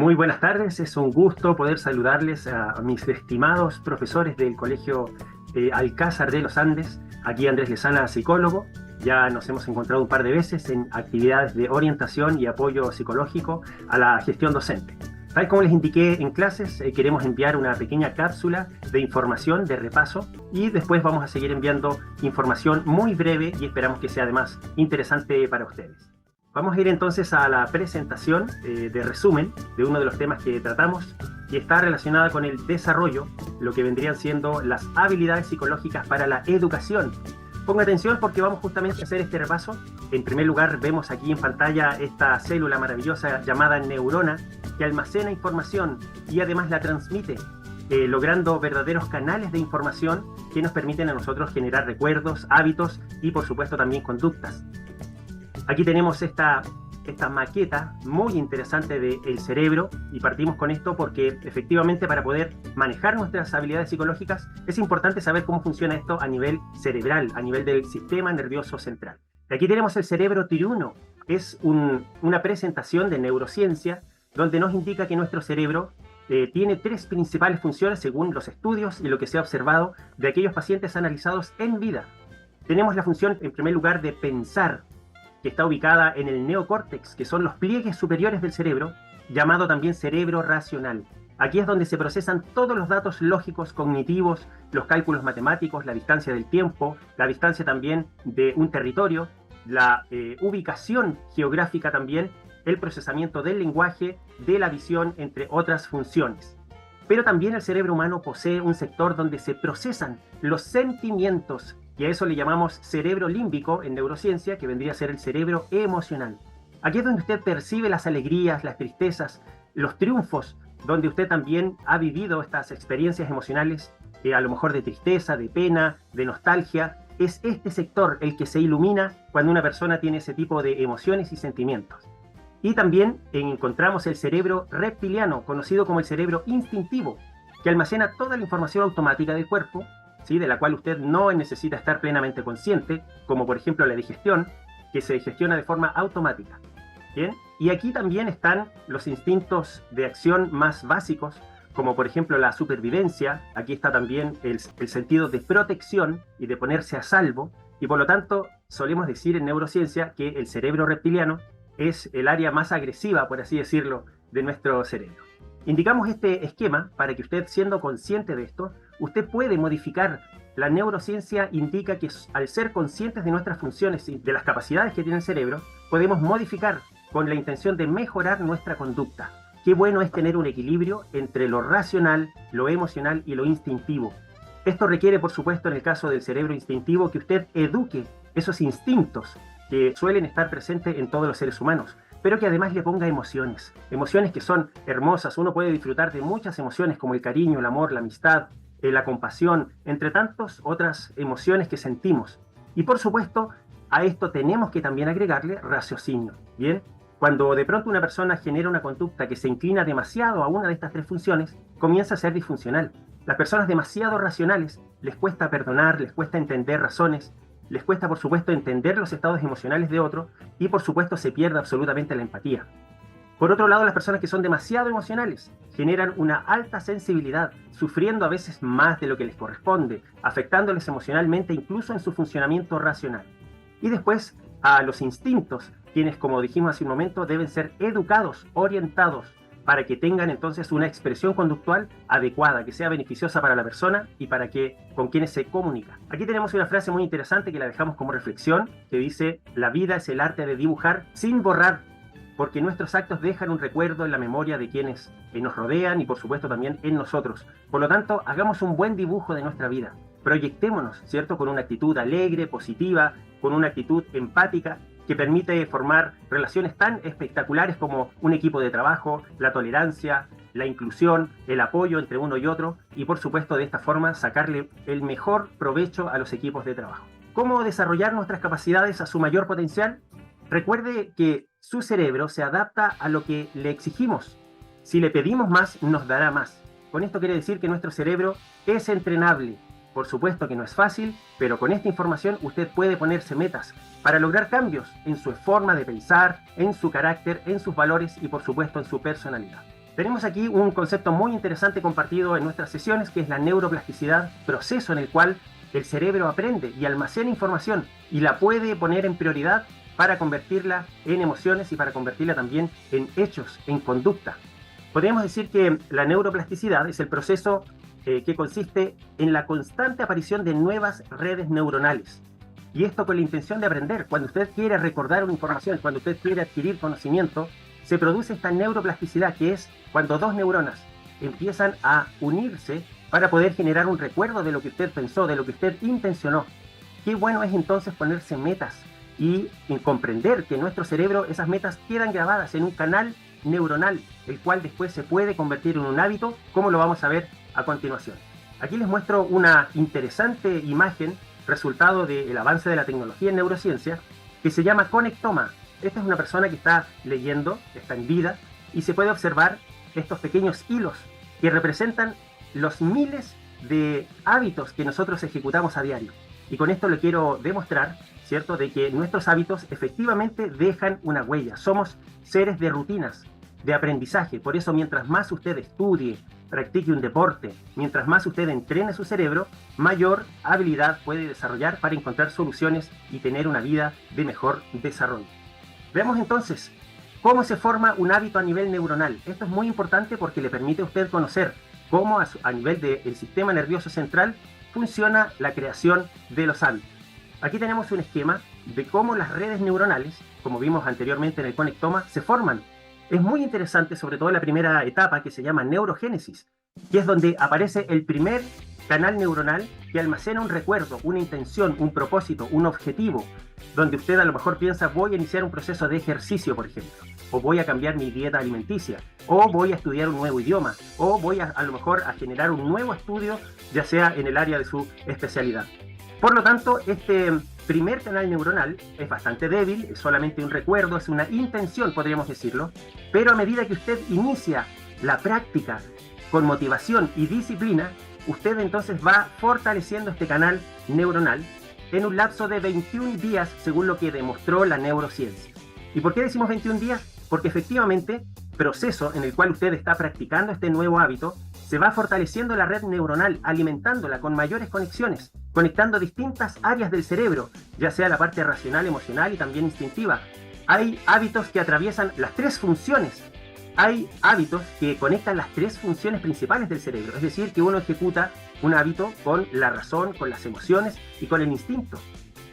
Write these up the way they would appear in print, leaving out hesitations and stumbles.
Muy buenas tardes, es un gusto poder saludarles a mis estimados profesores del Colegio Alcázar de los Andes. Aquí Andrés Lezana, psicólogo. Ya nos hemos encontrado un par de veces en actividades de orientación y apoyo psicológico a la gestión docente. Tal como les indiqué en clases, queremos enviar una pequeña cápsula de información, de repaso, y después vamos a seguir enviando información muy breve y esperamos que sea además interesante para ustedes. Vamos a ir entonces a la presentación de resumen de uno de los temas que tratamos y está relacionada con el desarrollo, lo que vendrían siendo las habilidades psicológicas para la educación. Ponga atención porque vamos justamente a hacer este repaso. En primer lugar, vemos aquí en pantalla esta célula maravillosa llamada neurona que almacena información y además la transmite, logrando verdaderos canales de información que nos permiten a nosotros generar recuerdos, hábitos y por supuesto también conductas. Aquí tenemos esta maqueta muy interesante del cerebro y partimos con esto porque efectivamente para poder manejar nuestras habilidades psicológicas es importante saber cómo funciona esto a nivel cerebral, a nivel del sistema nervioso central. Aquí tenemos el cerebro triuno, es una presentación de neurociencia donde nos indica que nuestro cerebro tiene tres principales funciones según los estudios y lo que se ha observado de aquellos pacientes analizados en vida. Tenemos la función en primer lugar de pensar, que está ubicada en el neocórtex, que son los pliegues superiores del cerebro, llamado también cerebro racional. Aquí es donde se procesan todos los datos lógicos, cognitivos, los cálculos matemáticos, la distancia del tiempo, la distancia también de un territorio, la ubicación geográfica también, el procesamiento del lenguaje, de la visión, entre otras funciones. Pero también el cerebro humano posee un sector donde se procesan los sentimientos, y a eso le llamamos cerebro límbico en neurociencia, que vendría a ser el cerebro emocional. Aquí es donde usted percibe las alegrías, las tristezas, los triunfos, donde usted también ha vivido estas experiencias emocionales, a lo mejor de tristeza, de pena, de nostalgia. Es este sector el que se ilumina cuando una persona tiene ese tipo de emociones y sentimientos. Y también encontramos el cerebro reptiliano, conocido como el cerebro instintivo, que almacena toda la información automática del cuerpo, ¿sí?, de la cual usted no necesita estar plenamente consciente, como por ejemplo la digestión, que se gestiona de forma automática. ¿Bien? Y aquí también están los instintos de acción más básicos, como por ejemplo la supervivencia. Aquí está también el sentido de protección y de ponerse a salvo, y por lo tanto solemos decir en neurociencia que el cerebro reptiliano es el área más agresiva, por así decirlo, de nuestro cerebro. Indicamos este esquema para que usted, siendo consciente de esto, usted puede modificar. La neurociencia indica que al ser conscientes de nuestras funciones y de las capacidades que tiene el cerebro, podemos modificar con la intención de mejorar nuestra conducta. Qué bueno es tener un equilibrio entre lo racional, lo emocional y lo instintivo. Esto requiere, por supuesto, en el caso del cerebro instintivo, que usted eduque esos instintos que suelen estar presentes en todos los seres humanos, pero que además le ponga emociones que son hermosas. Uno puede disfrutar de muchas emociones como el cariño, el amor, la amistad, la compasión, entre tantas otras emociones que sentimos. Y por supuesto, a esto tenemos que también agregarle raciocinio. Bien, cuando de pronto una persona genera una conducta que se inclina demasiado a una de estas tres funciones, comienza a ser disfuncional. Las personas demasiado racionales les cuesta perdonar, les cuesta entender razones, les cuesta por supuesto entender los estados emocionales de otro y por supuesto se pierde absolutamente la empatía. Por otro lado, las personas que son demasiado emocionales generan una alta sensibilidad, sufriendo a veces más de lo que les corresponde, afectándoles emocionalmente incluso en su funcionamiento racional. Y después, a los instintos, quienes, como dijimos hace un momento, deben ser educados, orientados, para que tengan entonces una expresión conductual adecuada, que sea beneficiosa para la persona y para con quienes se comunica. Aquí tenemos una frase muy interesante que la dejamos como reflexión, que dice: la vida es el arte de dibujar sin borrar, porque nuestros actos dejan un recuerdo en la memoria de quienes nos rodean y por supuesto también en nosotros. Por lo tanto, hagamos un buen dibujo de nuestra vida. Proyectémonos, ¿cierto?, con una actitud alegre, positiva, con una actitud empática, que permite formar relaciones tan espectaculares como un equipo de trabajo, la tolerancia, la inclusión, el apoyo entre uno y otro, y por supuesto de esta forma sacarle el mejor provecho a los equipos de trabajo. ¿Cómo desarrollar nuestras capacidades a su mayor potencial? Recuerde que su cerebro se adapta a lo que le exigimos. Si le pedimos más, nos dará más. Con esto quiere decir que nuestro cerebro es entrenable. Por supuesto que no es fácil, pero con esta información usted puede ponerse metas para lograr cambios en su forma de pensar, en su carácter, en sus valores y por supuesto en su personalidad. Tenemos aquí un concepto muy interesante compartido en nuestras sesiones, que es la neuroplasticidad, proceso en el cual el cerebro aprende y almacena información y la puede poner en prioridad para convertirla en emociones y para convertirla también en hechos, en conducta. Podríamos decir que la neuroplasticidad es el proceso que consiste en la constante aparición de nuevas redes neuronales. Y esto con la intención de aprender. Cuando usted quiere recordar una información, cuando usted quiere adquirir conocimiento, se produce esta neuroplasticidad, que es cuando dos neuronas empiezan a unirse para poder generar un recuerdo de lo que usted pensó, de lo que usted intencionó. Qué bueno es entonces ponerse metas y comprender que en nuestro cerebro esas metas quedan grabadas en un canal neuronal, el cual después se puede convertir en un hábito, como lo vamos a ver a continuación. Aquí les muestro una interesante imagen, resultado del avance de la tecnología en neurociencia, que se llama conectoma. Esta es una persona que está leyendo, está en vida, y se puede observar estos pequeños hilos que representan los miles de hábitos que nosotros ejecutamos a diario. Y con esto le quiero demostrar, ¿cierto?, de que nuestros hábitos efectivamente dejan una huella. Somos seres de rutinas, de aprendizaje. Por eso, mientras más usted estudie, practique un deporte, mientras más usted entrene su cerebro, mayor habilidad puede desarrollar para encontrar soluciones y tener una vida de mejor desarrollo. Veamos entonces cómo se forma un hábito a nivel neuronal. Esto es muy importante porque le permite a usted conocer cómo a nivel del sistema nervioso central funciona la creación de los hábitos. Aquí tenemos un esquema de cómo las redes neuronales, como vimos anteriormente en el conectoma, se forman. Es muy interesante, sobre todo la primera etapa, que se llama neurogénesis, que es donde aparece el primer canal neuronal que almacena un recuerdo, una intención, un propósito, un objetivo, donde usted a lo mejor piensa: voy a iniciar un proceso de ejercicio, por ejemplo, o voy a cambiar mi dieta alimenticia, o voy a estudiar un nuevo idioma, o voy a lo mejor a generar un nuevo estudio, ya sea en el área de su especialidad. Por lo tanto, este primer canal neuronal es bastante débil, es solamente un recuerdo, es una intención, podríamos decirlo, pero a medida que usted inicia la práctica con motivación y disciplina, usted entonces va fortaleciendo este canal neuronal en un lapso de 21 días, según lo que demostró la neurociencia. ¿Y por qué decimos 21 días? Porque efectivamente, proceso en el cual usted está practicando este nuevo hábito, se va fortaleciendo la red neuronal, alimentándola con mayores conexiones, conectando distintas áreas del cerebro, ya sea la parte racional, emocional y también instintiva. Hay hábitos que atraviesan las tres funciones. Hay hábitos que conectan las tres funciones principales del cerebro, es decir, que uno ejecuta un hábito con la razón, con las emociones y con el instinto.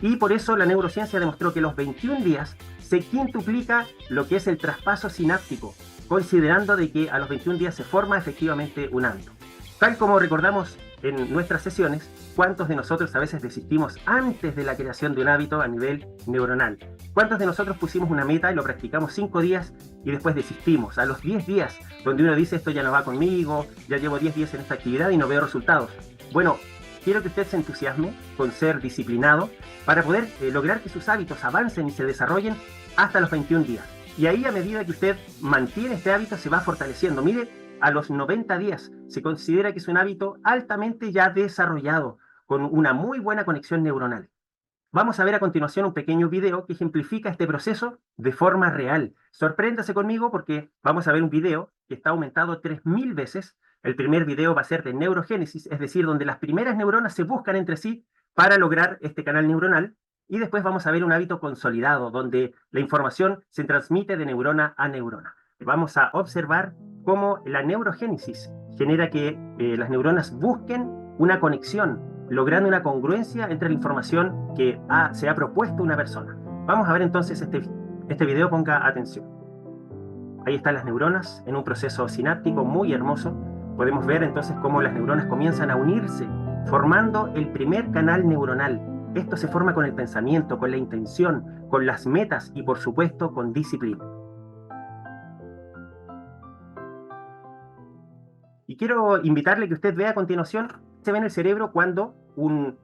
Y por eso la neurociencia demostró que los 21 días se quintuplica lo que es el traspaso sináptico, considerando de que a los 21 días se forma efectivamente un hábito. Tal como recordamos en nuestras sesiones, ¿cuántos de nosotros a veces desistimos antes de la creación de un hábito a nivel neuronal? ¿Cuántos de nosotros pusimos una meta y lo practicamos 5 días y después desistimos? A los 10 días, donde uno dice: esto ya no va conmigo, ya llevo 10 días en esta actividad y no veo resultados. Bueno, quiero que usted se entusiasme con ser disciplinado para poder lograr que sus hábitos avancen y se desarrollen hasta los 21 días. Y ahí, a medida que usted mantiene este hábito, se va fortaleciendo. Mire, a los 90 días se considera que es un hábito altamente ya desarrollado, con una muy buena conexión neuronal. Vamos a ver a continuación un pequeño video que ejemplifica este proceso de forma real. Sorpréndase conmigo porque vamos a ver un video que está aumentado 3000 veces. El primer video va a ser de neurogénesis, es decir, donde las primeras neuronas se buscan entre sí para lograr este canal neuronal. Y después vamos a ver un hábito consolidado, donde la información se transmite de neurona a neurona. Vamos a observar cómo la neurogénesis genera que las neuronas busquen una conexión, logrando una congruencia entre la información que se ha propuesto una persona. Vamos a ver entonces este video, ponga atención. Ahí están las neuronas en un proceso sináptico muy hermoso. Podemos ver entonces cómo las neuronas comienzan a unirse, formando el primer canal neuronal. Esto se forma con el pensamiento, con la intención, con las metas y por supuesto con disciplina. Y quiero invitarle que usted vea a continuación, se ve en el cerebro cuando un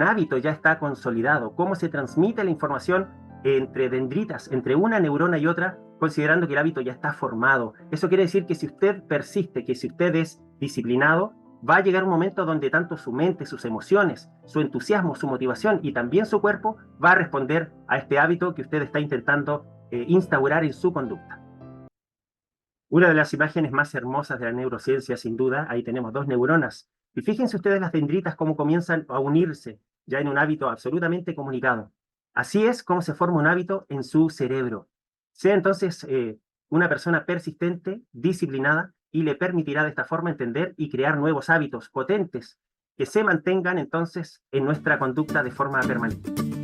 hábito ya está consolidado, cómo se transmite la información entre dendritas, entre una neurona y otra, considerando que el hábito ya está formado. Eso quiere decir que si usted persiste, que si usted es disciplinado, va a llegar un momento donde tanto su mente, sus emociones, su entusiasmo, su motivación y también su cuerpo va a responder a este hábito que usted está intentando instaurar en su conducta. Una de las imágenes más hermosas de la neurociencia, sin duda, ahí tenemos dos neuronas. Y fíjense ustedes las dendritas cómo comienzan a unirse ya en un hábito absolutamente comunicado. Así es como se forma un hábito en su cerebro. Sea entonces una persona persistente, disciplinada, y le permitirá de esta forma entender y crear nuevos hábitos potentes que se mantengan entonces en nuestra conducta de forma permanente.